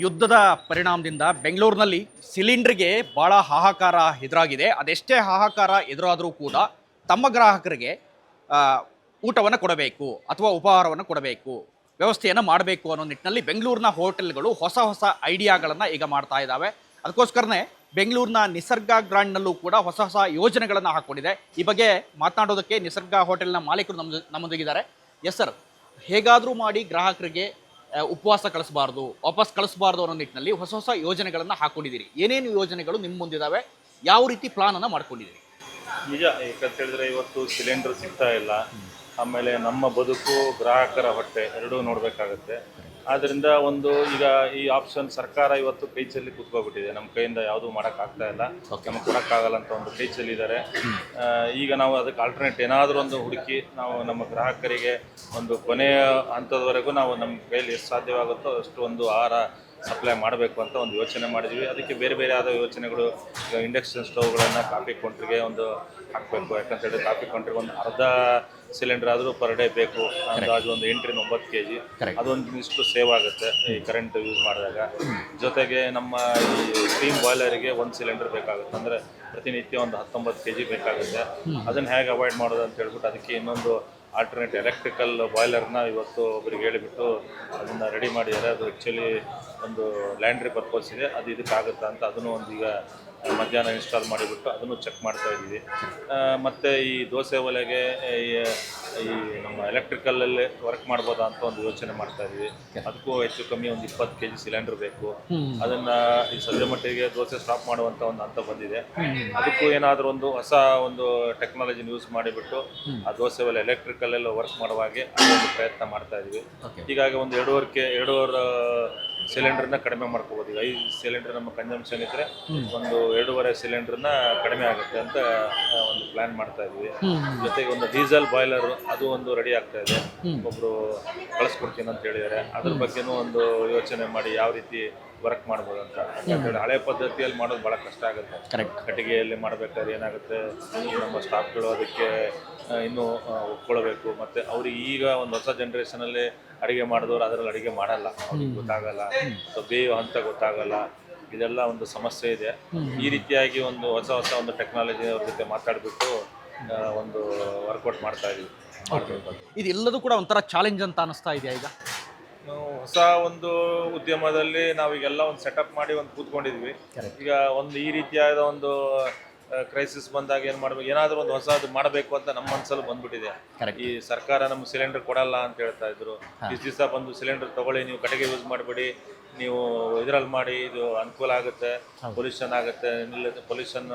ಯುದ್ಧದ ಪರಿಣಾಮದಿಂದ ಬೆಂಗಳೂರಿನಲ್ಲಿ ಸಿಲಿಂಡರ್ಗೆ ಭಾಳ ಹಾಹಾಕಾರ ಎದುರಾಗಿದೆ. ಅದೆಷ್ಟೇ ಹಾಹಾಕಾರ ಎದುರಾದರೂ ಕೂಡ ತಮ್ಮ ಗ್ರಾಹಕರಿಗೆ ಊಟವನ್ನು ಕೊಡಬೇಕು ಅಥವಾ ಉಪಹಾರವನ್ನು ಕೊಡಬೇಕು, ವ್ಯವಸ್ಥೆಯನ್ನು ಮಾಡಬೇಕು ಅನ್ನೋ ನಿಟ್ಟಿನಲ್ಲಿ ಬೆಂಗಳೂರಿನ ಹೋಟೆಲ್ಗಳು ಹೊಸ ಹೊಸ ಐಡಿಯಾಗಳನ್ನು ಈಗ ಮಾಡ್ತಾ ಇದ್ದಾವೆ. ಅದಕ್ಕೋಸ್ಕರನೇ ಬೆಂಗಳೂರಿನ ನಿಸರ್ಗ ಗ್ರಾಂಡ್ನಲ್ಲೂ ಕೂಡ ಹೊಸ ಹೊಸ ಯೋಜನೆಗಳನ್ನು ಹಾಕ್ಕೊಂಡಿದೆ. ಈ ಬಗ್ಗೆ ಮಾತನಾಡೋದಕ್ಕೆ ನಿಸರ್ಗ ಹೋಟೆಲ್ನ ಮಾಲೀಕರು ನಮ್ಮೊಂದಿಗಿದ್ದಾರೆ. ಎಸ್ ಸರ್, ಹೇಗಾದರೂ ಮಾಡಿ ಗ್ರಾಹಕರಿಗೆ ಉಪವಾಸ ಕಳಿಸಬಾರ್ದು, ವಾಪಸ್ ಕಳಿಸಬಾರ್ದು ಅನ್ನೋ ನಿಟ್ಟಿನಲ್ಲಿ ಹೊಸ ಹೊಸ ಯೋಜನೆಗಳನ್ನು ಹಾಕ್ಕೊಂಡಿದ್ದೀರಿ. ಏನೇನು ಯೋಜನೆಗಳು ನಿಮ್ಮ ಮುಂದಿದ್ದಾವೆ, ಯಾವ ರೀತಿ ಪ್ಲಾನನ್ನು ಮಾಡ್ಕೊಂಡಿದ್ದೀರಿ? ನಿಜ, ಯಾಕಂತ ಹೇಳಿದ್ರೆ ಇವತ್ತು ಸಿಲಿಂಡರ್ ಸಿಗ್ತಾ ಇಲ್ಲ. ಆಮೇಲೆ ನಮ್ಮ ಬದುಕು, ಗ್ರಾಹಕರ ಹೊಟ್ಟೆ ಎರಡೂ ನೋಡಬೇಕಾಗತ್ತೆ. ಆದ್ದರಿಂದ ಈಗ ಈ ಆಪ್ಷನ್ ಸರ್ಕಾರ ಇವತ್ತು ಕೈ ಚೆಲ್ಲಿ ಕೂತ್ಕೊಬಿಟ್ಟಿದೆ. ನಮ್ಮ ಕೈಯಿಂದ ಯಾವುದೂ ಮಾಡೋಕ್ಕಾಗ್ತಾ ಇಲ್ಲ, ನಮಗೆ ಕೊಡೋಕ್ಕಾಗಲ್ಲ ಅಂತ ಒಂದು ಕೈ ಚೆಲ್ಲಿದ್ದಾರೆ. ಈಗ ನಾವು ಅದಕ್ಕೆ ಆಲ್ಟರ್ನೇಟ್ ಏನಾದರೂ ಒಂದು ಹುಡುಕಿ ನಾವು ನಮ್ಮ ಗ್ರಾಹಕರಿಗೆ ಒಂದು ಕೊನೆಯ ಹಂತದವರೆಗೂ ನಾವು ನಮ್ಮ ಕೈಯಲ್ಲಿ ಎಷ್ಟು ಸಾಧ್ಯವಾಗುತ್ತೋ ಅಷ್ಟು ಒಂದು ಆಹಾರ ಸಪ್ಲೈ ಮಾಡಬೇಕು ಅಂತ ಒಂದು ಯೋಚನೆ ಮಾಡಿದ್ವಿ. ಅದಕ್ಕೆ ಬೇರೆ ಬೇರೆ ಆದ ಯೋಚನೆಗಳು, ಈಗ ಇಂಡಕ್ಷನ್ ಸ್ಟವ್ಗಳನ್ನು ಕಾಫಿ ಕೌಂಟ್ರಿಗೆ ಒಂದು ಹಾಕಬೇಕು. ಯಾಕಂತೇಳಿ ಕಾಫಿ ಕೌಂಟ್ರಿಗೆ ಒಂದು ಅರ್ಧ ಸಿಲಿಂಡರ್ ಆದರೂ ಪರ್ ಡೇ ಬೇಕು. ಅಂದಾಜು ಒಂದು 8ರಿಂದ 9 kg, ಅದೊಂದು ಇಷ್ಟು ಸೇವ್ ಆಗುತ್ತೆ ಈ ಕರೆಂಟ್ ಯೂಸ್ ಮಾಡಿದಾಗ. ಜೊತೆಗೆ ನಮ್ಮ ಈ ಸ್ಟೀಮ್ ಬಾಯ್ಲರಿಗೆ 1 ಸಿಲಿಂಡರ್ ಬೇಕಾಗುತ್ತೆ, ಅಂದರೆ ಪ್ರತಿನಿತ್ಯ ಒಂದು 19 kg ಬೇಕಾಗುತ್ತೆ. ಅದನ್ನು ಹೇಗೆ ಅವಾಯ್ಡ್ ಮಾಡೋದು ಅಂತ ಹೇಳ್ಬಿಟ್ಟು ಅದಕ್ಕೆ ಇನ್ನೊಂದು ಆಲ್ಟರ್ನೇಟ್ ಎಲೆಕ್ಟ್ರಿಕಲ್ ಬಾಯ್ಲರ್ನ ಇವತ್ತು ಒಬ್ಬರಿಗೆ ಹೇಳಿಬಿಟ್ಟು ಅದನ್ನು ರೆಡಿ ಮಾಡಿದ್ದಾರೆ. ಅದು ಆ್ಯಕ್ಚುಲಿ ಒಂದು ಲ್ಯಾಂಡ್ರಿ ಪರ್ಪಸ್ ಇದೆ, ಅದು ಇದಕ್ಕಾಗುತ್ತಾ ಅಂತ ಅದನ್ನು ಒಂದು ಈಗ ಮಧ್ಯಾಹ್ನ ಇನ್ಸ್ಟಾಲ್ ಮಾಡಿಬಿಟ್ಟು ಅದನ್ನು ಚೆಕ್ ಮಾಡ್ತಾ ಇದ್ದೀವಿ. ಮತ್ತು ಈ ದೋಸೆ ಒಲೆಗೆ ಈ ನಮ್ಮ ಎಲೆಕ್ಟ್ರಿಕಲ್ಲಲ್ಲಿ ವರ್ಕ್ ಮಾಡ್ಬೋದಾ ಅಂತ ಒಂದು ಯೋಚನೆ ಮಾಡ್ತಾ ಇದ್ದೀವಿ. ಅದಕ್ಕೂ ಹೆಚ್ಚು ಕಮ್ಮಿ ಒಂದು 20 kg ಸಿಲಿಂಡರ್ ಬೇಕು. ಅದನ್ನು ಈ ಸದ್ಯ ಮಟ್ಟಿಗೆ ದೋಸೆ ಸ್ಟಾಪ್ ಮಾಡುವಂಥ ಒಂದು ಹಂತ ಬಂದಿದೆ. ಅದಕ್ಕೂ ಏನಾದರೂ ಒಂದು ಹೊಸ ಒಂದು ಟೆಕ್ನಾಲಜಿನ ಯೂಸ್ ಮಾಡಿಬಿಟ್ಟು ಆ ದೋಸೆ ಒಲೆ ಎಲೆಕ್ಟ್ರಿಕಲ್ಲೆಲ್ಲ ವರ್ಕ್ ಮಾಡುವಾಗೆ ಅದೊಂದು ಪ್ರಯತ್ನ ಮಾಡ್ತಾ ಇದ್ದೀವಿ. ಹೀಗಾಗಿ ಒಂದು 2.5 ಸಿಲಿಂಡರ್ನ ಕಡಿಮೆ ಮಾಡ್ಕೋಬೋದು. ಈಗ 5 ಸಿಲಿಂಡರ್ ನಮ್ಮ ಕನ್ಸಂಪ್ಷನ್ ಇದ್ದರೆ ಒಂದು 2.5 ಸಿಲಿಂಡರ್ನ ಕಡಿಮೆ ಆಗುತ್ತೆ ಅಂತ ಒಂದು ಪ್ಲಾನ್ ಮಾಡ್ತಾ ಇದ್ವಿ. ಜೊತೆಗೆ ಒಂದು ಡೀಸೆಲ್ ಬಾಯ್ಲರ್ ಅದು ಒಂದು ರೆಡಿ ಆಗ್ತಾ ಇದೆ, ಒಬ್ಬರು ಕಳಿಸ್ಕೊಡ್ತೀನಿ ಅಂತ ಹೇಳಿದ್ದಾರೆ. ಅದ್ರ ಬಗ್ಗೆನೂ ಒಂದು ಯೋಚನೆ ಮಾಡಿ ಯಾವ ರೀತಿ ವರ್ಕ್ ಮಾಡ್ಬೋದು ಅಂತ. ಯಾಕಂತೇಳಿ ಹಳೆ ಪದ್ಧತಿಯಲ್ಲಿ ಮಾಡೋದು ಭಾಳ ಕಷ್ಟ ಆಗುತ್ತೆ. ಕಟ್ಟಿಗೆಯಲ್ಲಿ ಮಾಡಬೇಕಾದ್ರೆ ಏನಾಗುತ್ತೆ, ನಮ್ಮ ಸ್ಟಾಫ್ಗಳು ಅದಕ್ಕೆ ಇನ್ನೂ ಒಪ್ಕೊಳ್ಬೇಕು. ಮತ್ತು ಅವ್ರಿಗೆ ಈಗ ಒಂದು ಹೊಸ ಜನ್ರೇಷನಲ್ಲಿ ಅಡುಗೆ ಮಾಡಿದವರು ಅದರಲ್ಲಿ ಅಡುಗೆ ಮಾಡಲ್ಲ, ಅವ್ರಿಗೆ ಗೊತ್ತಾಗಲ್ಲ, ಬೇಯೋ ಹಂತ ಗೊತ್ತಾಗಲ್ಲ. ಇದೆಲ್ಲ ಒಂದು ಸಮಸ್ಯೆ ಇದೆ. ಈ ರೀತಿಯಾಗಿ ಒಂದು ಹೊಸ ಒಂದು ಟೆಕ್ನಾಲಜಿ ಅವ್ರ ಜೊತೆ ಮಾತಾಡಿಬಿಟ್ಟು ಒಂದು ವರ್ಕೌಟ್ ಮಾಡ್ತಾ ಇದೀವಿ. ಇದೆಲ್ಲದೂ ಕೂಡ ಒಂಥರ ಚಾಲೆಂಜ್ ಅಂತ ಅನಿಸ್ತಾ ಇದೆಯಾ? ಈಗ ಹೊಸ ಒಂದು ಉದ್ಯಮದಲ್ಲಿ ನಾವೀಗೆಲ್ಲ ಒಂದು ಸೆಟಪ್ ಮಾಡಿ ಒಂದು ಕೂತ್ಕೊಂಡಿದ್ವಿ. ಈಗ ಒಂದು ಈ ರೀತಿಯಾದ ಒಂದು ಕ್ರೈಸಿಸ್ ಬಂದಾಗ ಏನು ಮಾಡಬೇಕು, ಏನಾದರೂ ಒಂದು ಹೊಸದು ಮಾಡಬೇಕು ಅಂತ ನಮ್ಮ ಮನಸ್ಸಲ್ಲಿ ಬಂದ್ಬಿಟ್ಟಿದೆ. ಈ ಸರ್ಕಾರ ನಮ್ಗೆ ಸಿಲಿಂಡರ್ ಕೊಡಲ್ಲ ಅಂತ ಹೇಳ್ತಾ ಇದ್ರು. ಇಷ್ಟು ದಿವಸ ಬಂದು ಸಿಲಿಂಡರ್ ತಗೊಳ್ಳಿ, ನೀವು ಕಡೆಗೆ ಯೂಸ್ ಮಾಡಬೇಡಿ, ನೀವು ಇದರಲ್ಲಿ ಮಾಡಿ, ಇದು ಅನುಕೂಲ ಆಗುತ್ತೆ, ಪೊಲ್ಯೂಷನ್ ಆಗುತ್ತೆ, ಪೊಲ್ಯೂಷನ್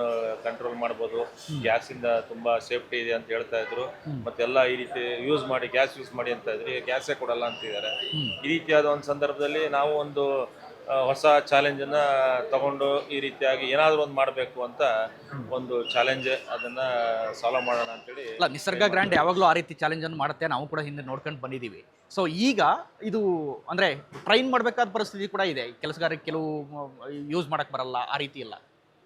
ಕಂಟ್ರೋಲ್ ಮಾಡ್ಬೋದು, ಗ್ಯಾಸಿಂದ ತುಂಬ ಸೇಫ್ಟಿ ಇದೆ ಅಂತ ಹೇಳ್ತಾ ಇದ್ರು. ಮತ್ತೆಲ್ಲ ಈ ರೀತಿ ಯೂಸ್ ಮಾಡಿ, ಗ್ಯಾಸ್ ಯೂಸ್ ಮಾಡಿ ಅಂತ ಇದ್ರು. ಈಗ ಗ್ಯಾಸೇ ಕೊಡಲ್ಲ ಅಂತಿದ್ದಾರೆ. ಈ ರೀತಿಯಾದ ಒಂದು ಸಂದರ್ಭದಲ್ಲಿ ನಾವು ಒಂದು ಹೊಸ ಚಾಲೆಂಜನ್ನು ತಗೊಂಡು ಈ ರೀತಿಯಾಗಿ ಏನಾದರೂ ಒಂದು ಮಾಡಬೇಕು ಅಂತ ಒಂದು ಚಾಲೆಂಜ್, ಅದನ್ನು ಸಾಲ್ವ್ ಮಾಡೋಣ ಅಂತೇಳಿ. ಅಲ್ಲ, ನಿಸರ್ಗ ಗ್ರ್ಯಾಂಡ್ ಯಾವಾಗಲೂ ಆ ರೀತಿ ಚಾಲೆಂಜನ್ನು ಮಾಡುತ್ತೆ, ನಾವು ಕೂಡ ಹಿಂದೆ ನೋಡ್ಕೊಂಡು ಬಂದಿದ್ದೀವಿ. ಸೊ ಈಗ ಇದು ಅಂದರೆ ಟ್ರೈನ್ ಮಾಡಬೇಕಾದ ಪರಿಸ್ಥಿತಿ ಕೂಡ ಇದೆ. ಕೆಲಸಗಾರರಿಗೆ ಕೆಲವು ಯೂಸ್ ಮಾಡೋಕ್ಕೆ ಬರಲ್ಲ, ಆ ರೀತಿ ಇಲ್ಲ.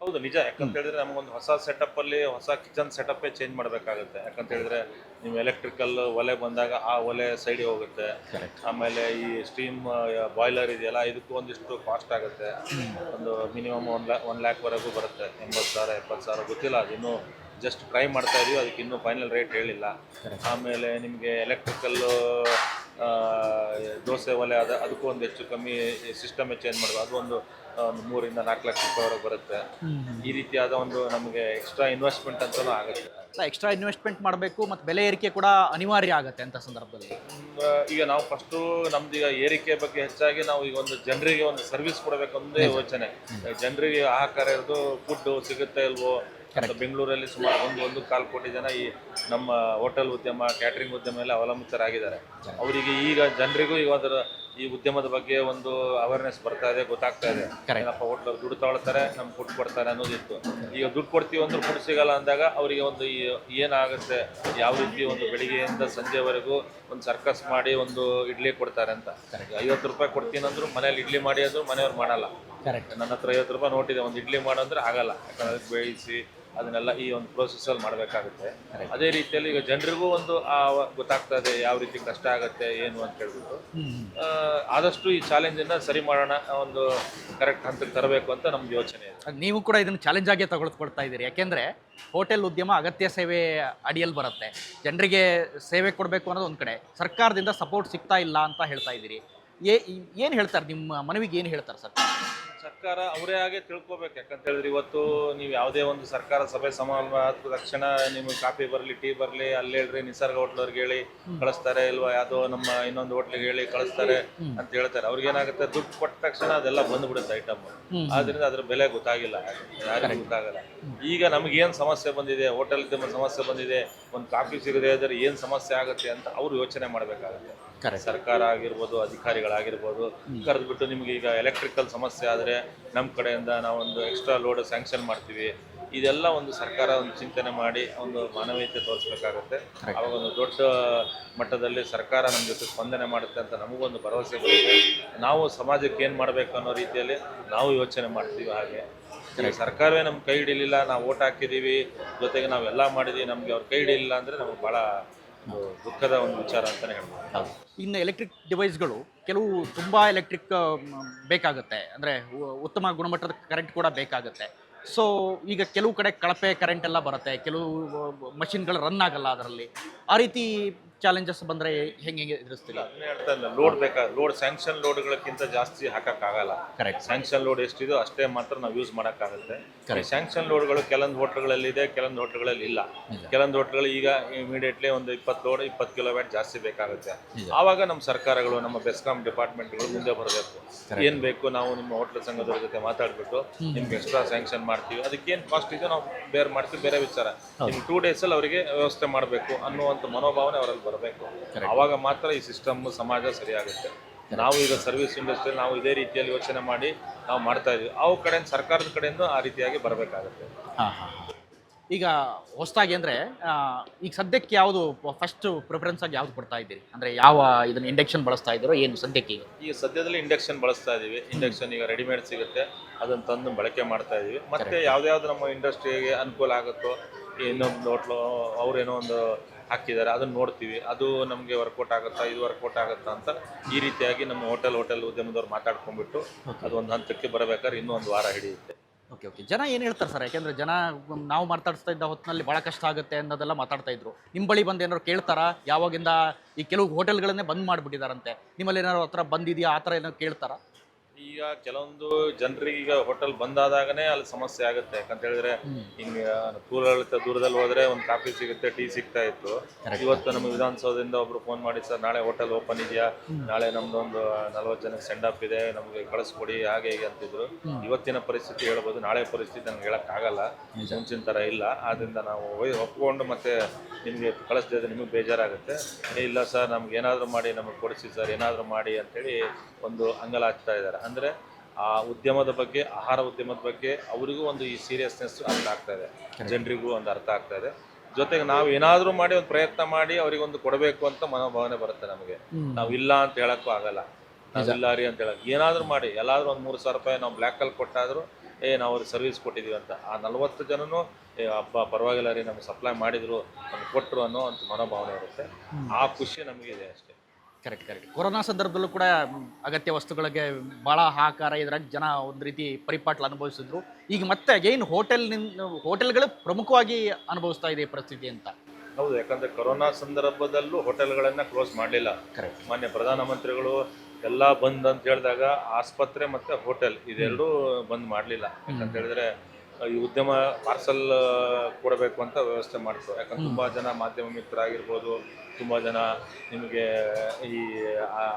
ಹೌದು, ನಿಜ. ಯಾಕಂತ ಹೇಳಿದ್ರೆ ನಮಗೊಂದು ಹೊಸ ಸೆಟಪ್ಪಲ್ಲಿ ಹೊಸ ಕಿಚನ್ ಸೆಟಪ್ಪೇ ಚೇಂಜ್ ಮಾಡಬೇಕಾಗುತ್ತೆ. ಯಾಕಂತ ಹೇಳಿದ್ರೆ ನೀವು ಎಲೆಕ್ಟ್ರಿಕಲ್ ಒಲೆ ಬಂದಾಗ ಆ ಒಲೆ ಸೈಡಿಗೆ ಹೋಗುತ್ತೆ. ಆಮೇಲೆ ಈ ಸ್ಟೀಮ್ ಬಾಯ್ಲರ್ ಇದೆಯಲ್ಲ, ಇದಕ್ಕೂ ಒಂದಿಷ್ಟು ಕಾಸ್ಟ್ ಆಗುತ್ತೆ. ಒಂದು ಮಿನಿಮಮ್ 1 ಲ್ಯಾಕ್ವರೆಗೂ ಬರುತ್ತೆ. 80,000 70,000 ಗೊತ್ತಿಲ್ಲ, ಅದು ಇನ್ನೂ ಜಸ್ಟ್ ಟ್ರೈ ಮಾಡ್ತಾ ಇದೀವಿ, ಅದಕ್ಕೆ ಇನ್ನೂ ಫೈನಲ್ ರೇಟ್ ಹೇಳಿಲ್ಲ. ಆಮೇಲೆ ನಿಮಗೆ ಎಲೆಕ್ಟ್ರಿಕಲ್ಲು ದೋಸೆ ಒಲೆ ಅದಕ್ಕೂ ಒಂದು ಹೆಚ್ಚು ಕಮ್ಮಿ ಸಿಸ್ಟಮೇ ಚೇಂಜ್ ಮಾಡೋದು, ಅದು ಒಂದು 3ರಿಂದ 4 ಲಕ್ಷ ರೂಪಾಯಿವರೆಗೆ ಬರುತ್ತೆ. ಈ ರೀತಿಯಾದ ಒಂದು ನಮಗೆ ಎಕ್ಸ್ಟ್ರಾ ಇನ್ವೆಸ್ಟ್ಮೆಂಟ್ ಅಂತಲೂ ಆಗುತ್ತೆ. ಎಕ್ಸ್ಟ್ರಾ ಇನ್ವೆಸ್ಟ್ಮೆಂಟ್ ಮಾಡಬೇಕು, ಮತ್ತು ಬೆಲೆ ಏರಿಕೆ ಕೂಡ ಅನಿವಾರ್ಯ ಆಗುತ್ತೆ ಅಂತ ಸಂದರ್ಭದಲ್ಲಿ. ಈಗ ನಾವು ಫಸ್ಟು ನಮ್ದು ಈಗ ಏರಿಕೆ ಬಗ್ಗೆ ಹೆಚ್ಚಾಗಿ ನಾವು ಈಗ ಒಂದು ಜನರಿಗೆ ಒಂದು ಸರ್ವಿಸ್ ಕೊಡಬೇಕು ಅನ್ನೋದೇ ಯೋಚನೆ. ಜನರಿಗೆ ಆಹಾರ ಇರೋದು, ಫುಡ್ ಸಿಗುತ್ತೆ ಇಲ್ವೋ. ಬೆಂಗಳೂರಲ್ಲಿ ಸುಮಾರು 1.25 ಕೋಟಿ ಜನ ಈ ನಮ್ಮ ಹೋಟೆಲ್ ಉದ್ಯಮ, ಕ್ಯಾಟ್ರಿಂಗ್ ಉದ್ಯಮ ಎಲ್ಲ ಅವಲಂಬಿತರಾಗಿದ್ದಾರೆ. ಅವರಿಗೆ ಈಗ ಜನರಿಗೂ ಈಗ ಅದರ ಈ ಉದ್ಯಮದ ಬಗ್ಗೆ ಒಂದು ಅವೇರ್ನೆಸ್ ಬರ್ತಾ ಇದೆ, ಗೊತ್ತಾಗ್ತಾ ಇದೆ. ಏನಪ್ಪ, ಹೋಟ್ಲರ್ ದುಡ್ಡು ತಗೊಳ್ತಾರೆ, ನಮ್ಗೆ ಫುಡ್ ಕೊಡ್ತಾರೆ ಅನ್ನೋದಿತ್ತು. ಈಗ ದುಡ್ಡು ಕೊಡ್ತೀವಿ ಅಂದ್ರೆ ಫುಡ್ ಸಿಗಲ್ಲ ಅಂದಾಗ ಅವರಿಗೆ ಒಂದು ಏನಾಗುತ್ತೆ, ಯಾವ ರೀತಿ ಒಂದು ಬೆಳಿಗ್ಗೆಯಿಂದ ಸಂಜೆವರೆಗೂ ಒಂದು ಸರ್ಕಸ್ ಮಾಡಿ ಒಂದು ಇಡ್ಲಿ ಕೊಡ್ತಾರೆ ಅಂತ. 50 ರೂಪಾಯಿ ಕೊಡ್ತೀನಿ ಅಂದ್ರು ಮನೇಲಿ ಇಡ್ಲಿ ಮಾಡಿ ಅಂದ್ರು ಮನೆಯವ್ರು ಮಾಡಲ್ಲ. ನನ್ನ ಹತ್ರ 50 ರೂಪಾಯಿ ನೋಟಿದೆ, ಒಂದು ಇಡ್ಲಿ ಮಾಡಂದ್ರೆ ಆಗಲ್ಲ. ಯಾಕಂದ್ರೆ ಬೇಯಿಸಿ ಅದನ್ನೆಲ್ಲ ಈ ಒಂದು ಪ್ರೋಸೆಸ್ಸಲ್ಲಿ ಮಾಡಬೇಕಾಗುತ್ತೆ. ಅದೇ ರೀತಿಯಲ್ಲಿ ಈಗ ಜನರಿಗೂ ಒಂದು ಗೊತ್ತಾಗ್ತಾ ಇದೆ ಯಾವ ರೀತಿ ಕಷ್ಟ ಆಗುತ್ತೆ ಏನು ಅಂತ ಹೇಳ್ಬಿಟ್ಟು ಆದಷ್ಟು ಈ ಚಾಲೆಂಜನ್ನು ಸರಿ ಮಾಡೋಣ, ಒಂದು ಕರೆಕ್ಟ್ ಹಂತಕ್ಕೆ ತರಬೇಕು ಅಂತ ನಮ್ಗೆ ಯೋಚನೆ ಇದೆ. ನೀವು ಕೂಡ ಇದನ್ನು ಚಾಲೆಂಜ್ ಆಗಿ ತಗೊಳ್ಕೊಳ್ತಾ ಇದ್ದೀರಿ, ಯಾಕೆಂದರೆ ಹೋಟೆಲ್ ಉದ್ಯಮ ಅಗತ್ಯ ಸೇವೆ ಅಡಿಯಲ್ಲಿ ಬರುತ್ತೆ. ಜನರಿಗೆ ಸೇವೆ ಕೊಡಬೇಕು ಅನ್ನೋದು ಒಂದು ಕಡೆ, ಸರ್ಕಾರದಿಂದ ಸಪೋರ್ಟ್ ಸಿಗ್ತಾ ಇಲ್ಲ ಅಂತ ಹೇಳ್ತಾ ಇದ್ದೀರಿ. ಏನು ಹೇಳ್ತಾರೆ, ನಿಮ್ಮ ಮನವಿಗೆ ಏನು ಹೇಳ್ತಾರೆ ಸರ್ಕಾರ ಅವರೇ ಹಾಗೆ ತಿಳ್ಕೊಬೇಕು. ಯಾಕಂತ ಹೇಳಿದ್ರೆ ಇವತ್ತು ನೀವು ಯಾವುದೇ ಒಂದು ಸರ್ಕಾರ ಸಭೆ ಸಮಾರಂಭ ಆದ ತಕ್ಷಣ ನಿಮಗೆ ಕಾಫಿ ಬರಲಿ, ಟೀ ಬರಲಿ, ಅಲ್ಲಿ ಹೇಳ್ರಿ ನಿಸರ್ಗ ಹೋಟ್ಲವ್ರಿಗೆ ಹೇಳಿ ಕಳಿಸ್ತಾರೆ, ಇಲ್ವಾ ಯಾವುದೋ ನಮ್ಮ ಇನ್ನೊಂದು ಹೋಟ್ಲಿಗೆ ಹೇಳಿ ಕಳಿಸ್ತಾರೆ ಅಂತ ಹೇಳ್ತಾರೆ. ಅವ್ರಿಗೇನಾಗುತ್ತೆ, ದುಡ್ಡು ಕೊಟ್ಟ ತಕ್ಷಣ ಅದೆಲ್ಲ ಬಂದ್ಬಿಡುತ್ತೆ ಐಟಮ್. ಆದ್ರಿಂದ ಅದ್ರ ಬೆಲೆ ಗೊತ್ತಾಗಿಲ್ಲ, ಯಾರಿಗೂ ಗೊತ್ತಾಗಲ್ಲ. ಈಗ ನಮಗೇನು ಸಮಸ್ಯೆ ಬಂದಿದೆ, ಹೋಟೆಲ್ ಸಮಸ್ಯೆ ಬಂದಿದೆ, ಒಂದು ಕಾಫಿ ಸಿಗದೆ ಇದ್ರೆ ಏನು ಸಮಸ್ಯೆ ಆಗುತ್ತೆ ಅಂತ ಅವ್ರು ಯೋಚನೆ ಮಾಡಬೇಕಾಗುತ್ತೆ. ಸರ್ಕಾರ ಆಗಿರ್ಬೋದು, ಅಧಿಕಾರಿಗಳಾಗಿರ್ಬೋದು ಕರೆದ್ಬಿಟ್ಟು ನಿಮ್ಗೆ ಈಗ ಎಲೆಕ್ಟ್ರಿಕಲ್ ಸಮಸ್ಯೆ ಆದರೆ ನಮ್ಮ ಕಡೆಯಿಂದ ನಾವೊಂದು ಎಕ್ಸ್ಟ್ರಾ ಲೋಡ್ ಸ್ಯಾಂಕ್ಷನ್ ಮಾಡ್ತೀವಿ. ಇದೆಲ್ಲ ಒಂದು ಸರ್ಕಾರ ಒಂದು ಚಿಂತನೆ ಮಾಡಿ ಒಂದು ಮಾನವೀಯತೆ ತೋರಿಸ್ಬೇಕಾಗತ್ತೆ. ಅವಾಗ ಒಂದು ದೊಡ್ಡ ಮಟ್ಟದಲ್ಲಿ ಸರ್ಕಾರ ನಮ್ಮ ಜೊತೆ ಸ್ಪಂದನೆ ಮಾಡುತ್ತೆ ಅಂತ ನಮಗೊಂದು ಭರವಸೆ ಬರುತ್ತೆ. ನಾವು ಸಮಾಜಕ್ಕೆ ಏನು ಮಾಡಬೇಕು ಅನ್ನೋ ರೀತಿಯಲ್ಲಿ ನಾವು ಯೋಚನೆ ಮಾಡ್ತೀವಿ. ಹಾಗೆ ಸರ್ಕಾರವೇ ನಮ್ಮ ಕೈ ಹಿಡಿಲಿಲ್ಲ, ನಾವು ಓಟ್ ಹಾಕಿದ್ದೀವಿ, ಜೊತೆಗೆ ನಾವೆಲ್ಲ ಮಾಡಿದ್ದೀವಿ, ನಮಗೆ ಅವ್ರ ಕೈ ಹಿಡಿಲಿಲ್ಲ ಅಂದರೆ ನಮಗೆ ಭಾಳ ದುಃಖದ ಒಂದು ವಿಚಾರ ಅಂತಲೇ ಹೇಳ್ಬೋದು. ಇನ್ನು ಎಲೆಕ್ಟ್ರಿಕ್ ಡಿವೈಸ್ಗಳು ಕೆಲವು ತುಂಬ ಎಲೆಕ್ಟ್ರಿಕ್ ಬೇಕಾಗುತ್ತೆ, ಅಂದರೆ ಉತ್ತಮ ಗುಣಮಟ್ಟದ ಕರೆಂಟ್ ಕೂಡ ಬೇಕಾಗುತ್ತೆ. ಸೊ ಈಗ ಕೆಲವು ಕಡೆ ಕಳಪೆ ಕರೆಂಟ್ ಎಲ್ಲ ಬರುತ್ತೆ, ಕೆಲವು ಮಷಿನ್ಗಳು ರನ್ ಆಗಲ್ಲ ಅದರಲ್ಲಿ. ಆ ರೀತಿ ಚಾಲೆಂಜಸ್ ಬಂದರೆ ಹೆಂಗೆ ಎದುರಿಸ್ತಿಲ್ಲ? ಅದನ್ನೇ ಹೇಳ್ತಾ ಇಲ್ಲ, ಲೋಡ್ ಸ್ಯಾಂಕ್ಷನ್ ಲೋಡ್ಗಳಕ್ಕಿಂತ ಜಾಸ್ತಿ ಹಾಕೋಕ್ಕಾಗಲ್ಲ. ಕರೆಕ್ಟ್. ಸ್ಯಾಂಕ್ಷನ್ ಲೋಡ್ ಎಷ್ಟಿದೋ ಅಷ್ಟೇ ಮಾತ್ರ ನಾವು ಯೂಸ್ ಮಾಡೋಕ್ಕಾಗುತ್ತೆ. ಸ್ಯಾಂಕ್ಷನ್ ಲೋಡ್ಗಳು ಕೆಲವೊಂದು ಹೋಟ್ಲ್ಗಳಲ್ಲಿ ಇದೆ, ಕೆಲವೊಂದು ಹೋಟ್ಲ್ಗಳಲ್ಲಿ ಇಲ್ಲ. ಕೆಲವೊಂದು ಹೋಟ್ಲ್ಗಳು ಈಗ ಇಮಿಡಿಯೇಟ್ಲಿ ಒಂದು 20 ಲೋಡ್ 20 ಕಿಲೋವ್ಯಾಟ್ ಜಾಸ್ತಿ ಬೇಕಾಗುತ್ತೆ. ಆವಾಗ ನಮ್ಮ ಸರ್ಕಾರಗಳು, ನಮ್ಮ ಬೆಸ್ಕಾಂ ಡಿಪಾರ್ಟ್ಮೆಂಟ್ಗಳು ಮುಂದೆ ಬರಬೇಕು. ಏನು ಬೇಕು ನಾವು ನಿಮ್ಮ ಹೋಟ್ಲ್ ಸಂಘದವ್ರ ಜೊತೆ ಮಾತಾಡ್ಬಿಟ್ಟು ನಿಮ್ಗೆ ಎಕ್ಸ್ಟ್ರಾ ಸ್ಯಾಂಕ್ಷನ್ ಮಾಡ್ತೀವಿ, ಅದಕ್ಕೇನು ಕಾಸ್ಟ್ ಇದೆಯೋ ನಾವು ಬೇರೆ ಮಾಡ್ತೀವಿ, ಬೇರೆ ವಿಚಾರ. ನಿಮ್ಗೆ 2 ಡೇಸಲ್ಲಿ ಅವರಿಗೆ ವ್ಯವಸ್ಥೆ ಮಾಡಬೇಕು ಅನ್ನುವಂಥ ಮನೋಭಾವನೆ ಅವರಲ್ಲಿ ಬರಬೇಕು. ಆವಾಗ ಮಾತ್ರ ಈ ಸಿಸ್ಟಮ್ ಸಮಾಜ ಸರಿಯಾಗುತ್ತೆ. ನಾವು ಈಗ ಸರ್ವಿಸ್ ಇಂಡಸ್ಟ್ರಿಯಲ್ಲಿ ನಾವು ಇದೇ ರೀತಿಯಲ್ಲಿ ಯೋಚನೆ ಮಾಡಿ ನಾವು ಮಾಡ್ತಾ ಇದೀವಿ. ಆ ಕಡೆಯಿಂದ ಸರ್ಕಾರದ ಕಡೆಯಿಂದ ಆ ರೀತಿಯಾಗಿ ಬರಬೇಕಾಗುತ್ತೆ. ಈಗ ಹೊಸದಾಗಿ ಅಂದರೆ ಈಗ ಸದ್ಯಕ್ಕೆ ಯಾವುದು ಫಸ್ಟ್ ಪ್ರಿಫರೆನ್ಸ್ ಆಗಿ ಯಾವ್ದು ಕೊಡ್ತಾ ಇದ್ದೀರಿ? ಅಂದರೆ ಯಾವ ಇದನ್ನು ಇಂಡಕ್ಷನ್ ಬಳಸ್ತಾ ಇದ್ದೀರೋ ಏನು ಸದ್ಯಕ್ಕೆ? ಈಗ ಸದ್ಯದಲ್ಲಿ ಇಂಡಕ್ಷನ್ ಬಳಸ್ತಾ ಇದ್ದೀವಿ. ಇಂಡಕ್ಷನ್ ಈಗ ರೆಡಿಮೇಡ್ ಸಿಗುತ್ತೆ, ಅದನ್ನು ತಂದು ಬಳಕೆ ಮಾಡ್ತಾ ಇದ್ದೀವಿ. ಮತ್ತೆ ಯಾವ್ದು ನಮ್ಮ ಇಂಡಸ್ಟ್ರಿಗೆ ಅನುಕೂಲ ಆಗುತ್ತೋ, ಇನ್ನೊಂದು ಹೋಟ್ಲು ಅವ್ರೇನೋ ಒಂದು ಹಾಕಿದ್ದಾರೆ ಅದನ್ನು ನೋಡ್ತೀವಿ, ಅದು ನಮಗೆ ವರ್ಕೌಟ್ ಆಗುತ್ತಾ, ಇದು ವರ್ಕೌಟ್ ಆಗುತ್ತಾ ಅಂತ ಈ ರೀತಿಯಾಗಿ ನಮ್ಮ ಹೋಟೆಲ್ ಉದ್ಯಮದವ್ರು ಮಾತಾಡ್ಕೊಂಡ್ಬಿಟ್ಟು ಅದೊಂದು ಹಂತಕ್ಕೆ ಬರಬೇಕಾದ್ರೆ ಇನ್ನೂ ಒಂದು ವಾರ ಹಿಡಿಯುತ್ತೆ. ಓಕೆ. ಜನ ಏನು ಹೇಳ್ತಾರೆ ಸರ್? ಯಾಕೆಂದರೆ ಜನ ನಾವು ಮಾತಾಡ್ತಾ ಇದ್ದ ಹೊತ್ತಿನಲ್ಲಿ ಭಾಳ ಕಷ್ಟ ಆಗುತ್ತೆ ಅನ್ನೋದೆಲ್ಲ ಮಾತಾಡ್ತಾ ಇದ್ರು. ನಿಮ್ಮ ಬಳಿ ಬಂದು ಏನಾದ್ರು ಕೇಳ್ತಾರಾ? ಯಾವಾಗಿಂದ ಈ ಕೆಲವು ಹೋಟೆಲ್ಗಳನ್ನೇ ಬಂದ್ ಮಾಡಿಬಿಟ್ಟಿದಾರಂತೆ, ನಿಮ್ಮಲ್ಲಿ ಏನಾದ್ರು ಆ ಥರ ಬಂದಿದೆಯಾ, ಆ ಥರ ಏನಾದ್ರು ಕೇಳ್ತಾರಾ? ಈಗ ಕೆಲವೊಂದು ಜನರಿಗೆ ಈಗ ಹೋಟೆಲ್ ಬಂದಾದಾಗನೇ ಅಲ್ಲಿ ಸಮಸ್ಯೆ ಆಗುತ್ತೆ. ಯಾಕಂತ ಹೇಳಿದ್ರೆ ಹಿಂಗೆ ದೂರದಲ್ಲಿ ಹೋದ್ರೆ ಒಂದು ಕಾಫಿ ಸಿಗುತ್ತೆ, ಟೀ ಸಿಗ್ತಾ ಇತ್ತು. ಇವತ್ತು ನಮ್ಮ ವಿಧಾನಸೌಧದಿಂದ ಒಬ್ರು ಫೋನ್ ಮಾಡಿ, ಸರ್ ನಾಳೆ ಹೋಟೆಲ್ ಓಪನ್ ಇದೆಯಾ, ನಾಳೆ ನಮ್ದೊಂದು 40 ಜನಕ್ಕೆ ಸೆಂಡ್ ಅಪ್ ಇದೆ, ನಮಗೆ ಕಳಿಸ್ಕೊಡಿ ಹಾಗೆ ಹೀಗೆ ಅಂತಿದ್ರು. ಇವತ್ತಿನ ಪರಿಸ್ಥಿತಿ ಹೇಳ್ಬೋದು, ನಾಳೆ ಪರಿಸ್ಥಿತಿ ನಮ್ಗೆ ಹೇಳಕ್ಕಾಗಲ್ಲ, ಮುಂಚಿನ ಥರ ಇಲ್ಲ. ಆದ್ರಿಂದ ನಾವು ಒಪ್ಕೊಂಡು ಮತ್ತೆ ನಿಮಗೆ ಕಳಿಸ್ದಿದ್ರೆ ನಿಮಗೆ ಬೇಜಾರಾಗುತ್ತೆ. ಇಲ್ಲ ಸರ್ ನಮ್ಗೆ ಏನಾದರೂ ಮಾಡಿ ನಮಗೆ ಕೊಡಿಸಿ ಸರ್, ಏನಾದರೂ ಮಾಡಿ ಅಂತೇಳಿ ಒಂದು ಅಂಗಲಾಚ್ತಾ ಇದ್ದಾರೆ. ಅಂದರೆ ಆ ಉದ್ಯಮದ ಬಗ್ಗೆ, ಆಹಾರ ಉದ್ಯಮದ ಬಗ್ಗೆ ಅವರಿಗೂ ಒಂದು ಈ ಸೀರಿಯಸ್ನೆಸ್ ಅರ್ಥ ಆಗ್ತಾ ಇದೆ, ಜನರಿಗೂ ಒಂದು ಅರ್ಥ ಆಗ್ತಾ ಇದೆ. ಜೊತೆಗೆ ನಾವು ಏನಾದರೂ ಮಾಡಿ ಒಂದು ಪ್ರಯತ್ನ ಮಾಡಿ ಅವರಿಗೊಂದು ಕೊಡಬೇಕು ಅಂತ ಮನೋಭಾವನೆ ಬರುತ್ತೆ ನಮಗೆ. ನಾವು ಇಲ್ಲ ಅಂತ ಹೇಳಕ್ಕೂ ಆಗಲ್ಲ, ನಾವಿಲ್ಲ ರೀ ಅಂತ ಹೇಳಕ್ಕೆ ಏನಾದರೂ ಮಾಡಿ ಎಲ್ಲಾದರೂ ಒಂದು 3,000 ರೂಪಾಯಿ ನಾವು ಬ್ಲ್ಯಾಕಲ್ಲಿ ಕೊಟ್ಟಾದರೂ ನಾವು ಅವ್ರಿಗೆ ಸರ್ವಿಸ್ ಕೊಟ್ಟಿದ್ದೀವಿ ಅಂತ ಆ 40 ಜನನೂ ಹಬ್ಬ ಪರವಾಗಿಲ್ಲ ರೀ ನಮ್ಗೆ ಸಪ್ಲೈ ಮಾಡಿದ್ರು, ನಮ್ಗೆ ಕೊಟ್ಟರು ಅನ್ನೋ ಒಂದು ಮನೋಭಾವನೆ ಇರುತ್ತೆ. ಆ ಖುಷಿ ನಮಗಿದೆ ಅಷ್ಟೇ. ಕರೆಕ್ಟ್. ಕೊರೋನಾ ಸಂದರ್ಭದಲ್ಲೂ ಕೂಡ ಅಗತ್ಯ ವಸ್ತುಗಳಿಗೆ ಭಾಳ ಹಾಹಾಕಾರ ಇದ್ರಾಗ ಜನ ಒಂದು ರೀತಿ ಪರಿಪಾಟ್ಲು ಅನುಭವಿಸಿದ್ರು. ಈಗ ಮತ್ತೆ ಅಗೈನ್ ಹೋಟೆಲ್ಗಳು ಪ್ರಮುಖವಾಗಿ ಅನುಭವಿಸ್ತಾ ಇದೆ ಪರಿಸ್ಥಿತಿ ಅಂತ. ಹೌದು, ಯಾಕಂದರೆ ಕೊರೋನಾ ಸಂದರ್ಭದಲ್ಲೂ ಹೋಟೆಲ್ಗಳನ್ನು ಕ್ಲೋಸ್ ಮಾಡಲಿಲ್ಲ. ಮಾನ್ಯ ಪ್ರಧಾನಮಂತ್ರಿಗಳು ಎಲ್ಲ ಬಂದ್ ಅಂತ ಹೇಳಿದಾಗ ಆಸ್ಪತ್ರೆ ಮತ್ತು ಹೋಟೆಲ್ ಇದೆರಡೂ ಬಂದ್ ಮಾಡಲಿಲ್ಲ. ಯಾಕಂತ ಹೇಳಿದ್ರೆ ಈ ಉದ್ಯಮ ಪಾರ್ಸಲ್ ಕೊಡಬೇಕು ಅಂತ ವ್ಯವಸ್ಥೆ ಮಾಡ್ತು. ಯಾಕಂದ್ರೆ ತುಂಬ ಜನ ಮಾಧ್ಯಮ ಮಿತ್ರರಾಗಿರ್ಬೋದು, ತುಂಬ ಜನ ನಿಮಗೆ ಈ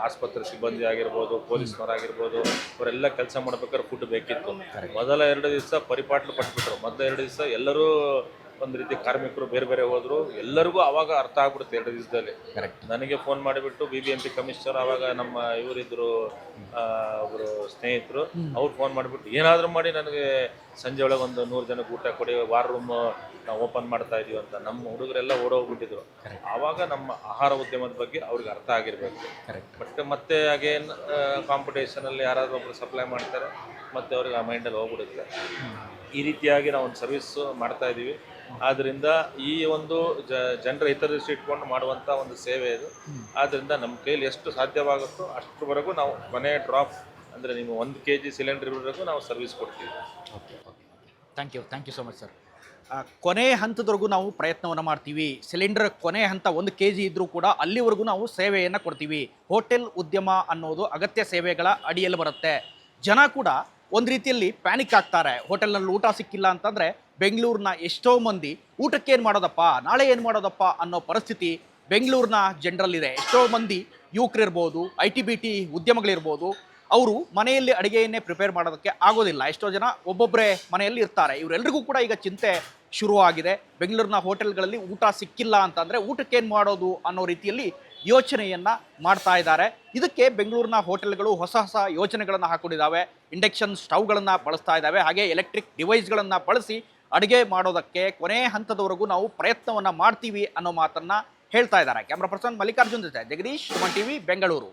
ಆಸ್ಪತ್ರೆ ಸಿಬ್ಬಂದಿ ಆಗಿರ್ಬೋದು, ಪೊಲೀಸ್ನವರಾಗಿರ್ಬೋದು, ಅವರೆಲ್ಲ ಕೆಲಸ ಮಾಡ್ಬೇಕಾದ್ರೆ ಫುಡ್ ಬೇಕಿತ್ತು. ಮೊದಲ 2 ದಿವಸ ಪರಿಪಾಟ್ಲು ಪಟ್ಬಿಟ್ರು. ಮೊದಲ 2 ದಿವಸ ಎಲ್ಲರೂ ಒಂದು ರೀತಿ ಕಾರ್ಮಿಕರು ಬೇರೆ ಬೇರೆ ಹೋದ್ರು, ಎಲ್ಲರಿಗೂ ಅವಾಗ ಅರ್ಥ ಆಗ್ಬಿಡುತ್ತೆ 2 ದಿವಸದಲ್ಲಿ. ನನಗೆ ಫೋನ್ ಮಾಡಿಬಿಟ್ಟು BBMP ಕಮಿಷನರ್, ಆವಾಗ ನಮ್ಮ ಇವರಿದ್ರು ಒಬ್ಬರು ಸ್ನೇಹಿತರು, ಅವ್ರು ಫೋನ್ ಮಾಡಿಬಿಟ್ಟು ಏನಾದರೂ ಮಾಡಿ ನನಗೆ ಸಂಜೆ ಒಳಗೆ ಒಂದು 100 ಜನಕ್ಕೆ ಊಟ ಕೊಡಿ, ವಾರ್ ರೂಮ್ ನಾವು ಓಪನ್ ಮಾಡ್ತಾ ಇದೀವಿ ಅಂತ. ನಮ್ಮ ಹುಡುಗರೆಲ್ಲ ಓಡೋಗ್ಬಿಟ್ಟಿದ್ರು. ಆವಾಗ ನಮ್ಮ ಆಹಾರ ಉದ್ಯಮದ ಬಗ್ಗೆ ಅವ್ರಿಗೆ ಅರ್ಥ ಆಗಿರ್ಬೇಕು. ಬಟ್ ಮತ್ತೆ ಅಗೇನ್ ಕಾಂಪಿಟೇಷನಲ್ಲಿ ಯಾರಾದರೂ ಒಬ್ರು ಸಪ್ಲೈ ಮಾಡ್ತಾರೆ, ಮತ್ತೆ ಅವ್ರಿಗೆ ಆ ಮೈಂಡಲ್ಲಿ ಹೋಗ್ಬಿಡುತ್ತೆ. ಈ ರೀತಿಯಾಗಿ ನಾವು ಒಂದು ಸರ್ವಿಸ್ ಮಾಡ್ತಾ ಇದ್ದೀವಿ. ಆದ್ದರಿಂದ ಈ ಒಂದು ಜನರ ಹಿತದೃಷ್ಟಿ ಇಟ್ಕೊಂಡು ಮಾಡುವಂಥ ಒಂದು ಸೇವೆ ಇದು. ಆದ್ದರಿಂದ ನಮ್ಮ ಕೈಲಿ ಎಷ್ಟು ಸಾಧ್ಯವಾಗುತ್ತೋ ಅಷ್ಟರವರೆಗೂ ನಾವು ಕೊನೆ ಡ್ರಾಪ್ ಅಂದರೆ ನೀವು 1 kg ಸಿಲಿಂಡರ್ ಇರೋವರೆಗೂ ನಾವು ಸರ್ವಿಸ್ ಕೊಡ್ತೀವಿ. Thank you so much sir. ಕೊನೆ ಹಂತದವರೆಗೂ ನಾವು ಪ್ರಯತ್ನವನ್ನು ಮಾಡ್ತೀವಿ. ಸಿಲಿಂಡರ್ ಕೊನೆ ಹಂತ 1 kg ಇದ್ದರೂ ಕೂಡ ಅಲ್ಲಿವರೆಗೂ ನಾವು ಸೇವೆಯನ್ನು ಕೊಡ್ತೀವಿ. ಹೋಟೆಲ್ ಉದ್ಯಮ ಅನ್ನೋದು ಅಗತ್ಯ ಸೇವೆಗಳ ಅಡಿಯಲ್ಲಿ ಬರುತ್ತೆ. ಜನ ಕೂಡ ಒಂದು ರೀತಿಯಲ್ಲಿ ಪ್ಯಾನಿಕ್ ಆಗ್ತಾರೆ. ಹೋಟೆಲ್ನಲ್ಲಿ ಊಟ ಸಿಕ್ಕಿಲ್ಲ ಅಂತಂದರೆ ಬೆಂಗಳೂರಿನ ಎಷ್ಟೋ ಮಂದಿ ಊಟಕ್ಕೆ ಏನು ಮಾಡೋದಪ್ಪ, ನಾಳೆ ಏನು ಮಾಡೋದಪ್ಪ ಅನ್ನೋ ಪರಿಸ್ಥಿತಿ ಬೆಂಗಳೂರಿನ ಜನರಲ್ಲಿದೆ. ಎಷ್ಟೋ ಮಂದಿ ಯುವಕರಿರ್ಬೋದು, IT-BT ಉದ್ಯಮಗಳಿರ್ಬೋದು, ಅವರು ಮನೆಯಲ್ಲಿ ಅಡುಗೆಯನ್ನೇ ಪ್ರಿಪೇರ್ ಮಾಡೋದಕ್ಕೆ ಆಗೋದಿಲ್ಲ. ಎಷ್ಟೋ ಜನ ಒಬ್ಬೊಬ್ಬರೇ ಮನೆಯಲ್ಲಿ ಇರ್ತಾರೆ. ಇವರೆಲ್ಲರಿಗೂ ಕೂಡ ಈಗ ಚಿಂತೆ ಶುರುವಾಗಿದೆ. ಬೆಂಗಳೂರಿನ ಹೋಟೆಲ್ಗಳಲ್ಲಿ ಊಟ ಸಿಕ್ಕಿಲ್ಲ ಅಂತಂದರೆ ಊಟಕ್ಕೇನು ಮಾಡೋದು ಅನ್ನೋ ರೀತಿಯಲ್ಲಿ ಯೋಚನೆಯನ್ನು ಮಾಡ್ತಾ ಇದ್ದಾರೆ. ಇದಕ್ಕೆ ಬೆಂಗಳೂರಿನ ಹೋಟೆಲ್ಗಳು ಹೊಸ ಹೊಸ ಯೋಚನೆಗಳನ್ನು ಹಾಕೊಂಡಿದ್ದಾವೆ. ಇಂಡಕ್ಷನ್ ಸ್ಟವ್ಗಳನ್ನು ಬಳಸ್ತಾ ಇದ್ದಾವೆ. ಹಾಗೆ ಎಲೆಕ್ಟ್ರಿಕ್ ಡಿವೈಸ್ಗಳನ್ನು ಬಳಸಿ ಅಡುಗೆ ಮಾಡೋದಕ್ಕೆ ಕೊನೆ ಹಂತದವರೆಗೂ ನಾವು ಪ್ರಯತ್ನವನ್ನು ಮಾಡ್ತೀವಿ ಅನ್ನೋ ಮಾತನ್ನು ಹೇಳ್ತಾ ಇದ್ದಾರೆ. ಕ್ಯಾಮ್ರಾ ಪರ್ಸನ್ ಮಲ್ಲಿಕಾರ್ಜುನ್ ಜೊತೆ ಜಗದೀಶ್, ಸುಮನ್ TV, ಬೆಂಗಳೂರು.